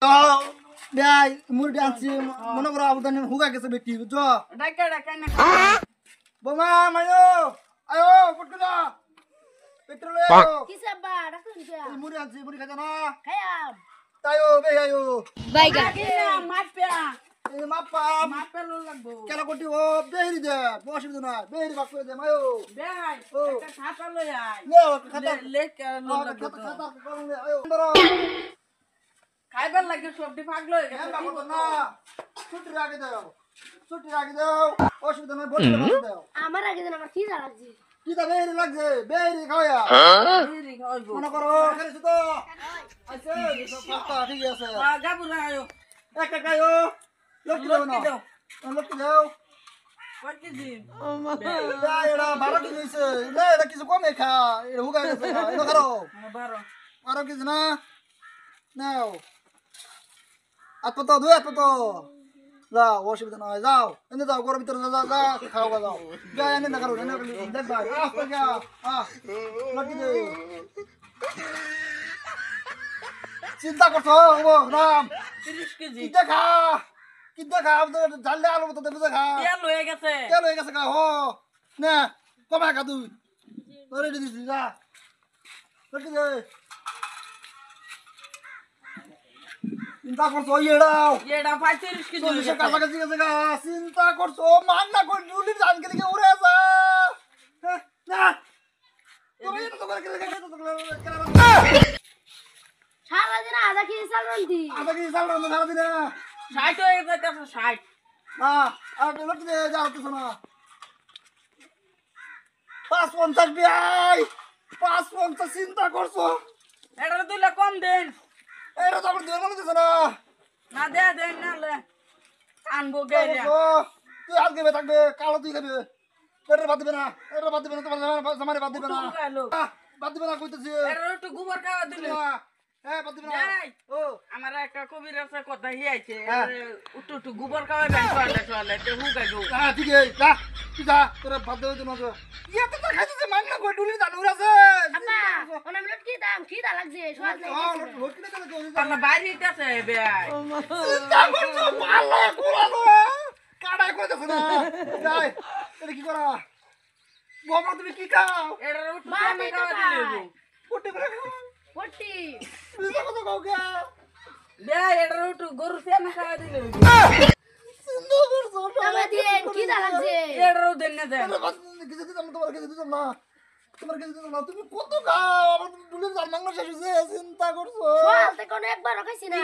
ভাই মুরগি আনছি মনে করো আবদান হুগা গেছে বেটি বুঝছো ডাকা ডাকা না বোমা মায়ো আয়ো পটকে যা পেট্রোল আয়ো কিসে আব্বা রাখুন কে মুরগি আনছি মুরগি খাজা না খায়াম তাইও বে আয়ো বাইগা মাপয়া এই মাপা মাপয়া লো লাগবো কেন করতি ও বেরি দে অসুবিধা নাই বেরি বাক করে দে মায়ো দেখাই ও। একটা খাতা লই আই লে খাতা লেক লো লাগবো খাতা খাতা করুন দে আয়ো ধরো খাইবার লাগে সবটি পাগল হয়ে হ্যাঁ গেছে বাবা না ছুটি রাখে দাও ছুটি রাখে দাও অসুবিধা নাই বলতে দাও আমার আগে যেন আমার কি লাগছে কি তা বেরি লাগছে বেরি খাওয়া রিরি খাইবো মনে করো খাইছো তো আইছে পাস্তা ঠিক আছে গাবু না আয়ো একটা খাইও লক্ষ্মী দাও না লক্ষ্মী দাও কয় কেজি এটা 12 কেজি হইছে না এটা কিছু কমে খা এটা হুগা গেছে এটা খারো 12 কেজি না নাও আপতো দুই আপতো যাও অসুবিধা নাই যাও এনে যাও ঘরের ভিতরে যা যা খাও যাও যা এনে না করো এনে দেখ ভাই আস্তে যা লক্ষ্মী দে চিন্তা করছো ও রাম 30 কেজি কিতে খা জানলে আলু মতো দেবে খা তেল হয়ে গেছে কেন হয়ে গেছে খা হো না কমা খা তুই তোরে দিছি যা লক্ষ্মী দে চিন্তা করছো এড়াও এটা 35 কেজি হয়ে চল্লিশের গেছে কাছাকাছি গেছে গা চিন্তা করছো মান না করে নুলির ধান গেলে উড়ে যা না তুমি এটা তো করে সারা দিন আধা কেজি চাল রান্তি আধা কেজি চাল রান্না সারা দিনে 60 হয়ে গেছে 60 না আর লক্ষ্মী দে যা হচ্ছে না 550 বিয়াই 550 চিন্তা করছো এটা দিলে কম দেন এটা তো আমার দেওয়ার মনে দিছে না না দে দেন না লে আনবো গেরিয়া তুই আর খাবে থাকবে কালো তুই খাবে এটা বাদ দিবে না তোমার জামারে বাদ দিবে না বাদ দিবে না কইতেছি এটা একটু গোবর খাওয়া দিলে হ্যাঁ বাদ দিবে না এই, ও আমার একটা কবির আছে কথা হিয়াইছে হ্যাঁ। উটু উটু গোবর খাওয়া ব্যাংক তোয়ালে তোয়ালে তে হুগাই গো হ্যাঁ ঠিক আছে যা তুই যা তোরা বাদ দেবে তো না ইয়ে তো খাইতেছে মান না কই ডুলি দান উড়াছে আব্বা ওনা মিলট কি দাম কি দা লাগছে সওয়াল নাই হ্যাঁ লোট কিনে কেন কেউ তাহলে বাইরে আছে বেয়াই চিন্তা করছো ভালো কুড়ালো কাটাই কইতেছ না যাই এটা কি করা বাবা তুমি কি খাও এটা উটু মা, কেমন আমি তো খাওয়া দিলে খাই। গো পুটি করে খাও পট্টি চিন্তা করছো কাউ কে বেয়াই এটা উটু গরু কেমন খাওয়া দিলে গো চিন্তা করছো তবে দিন কি দা লাগছে এটা দেন না দেন কিছু দিতাম না তোমার কাছে দিতাম না তোমার কাছে দিতাম না তুমি কত খাও আমার ডুলি জাল মাংস শেষ হয়েছে চিন্তা করছো সওয়াল তে কোন একবার খাইছি না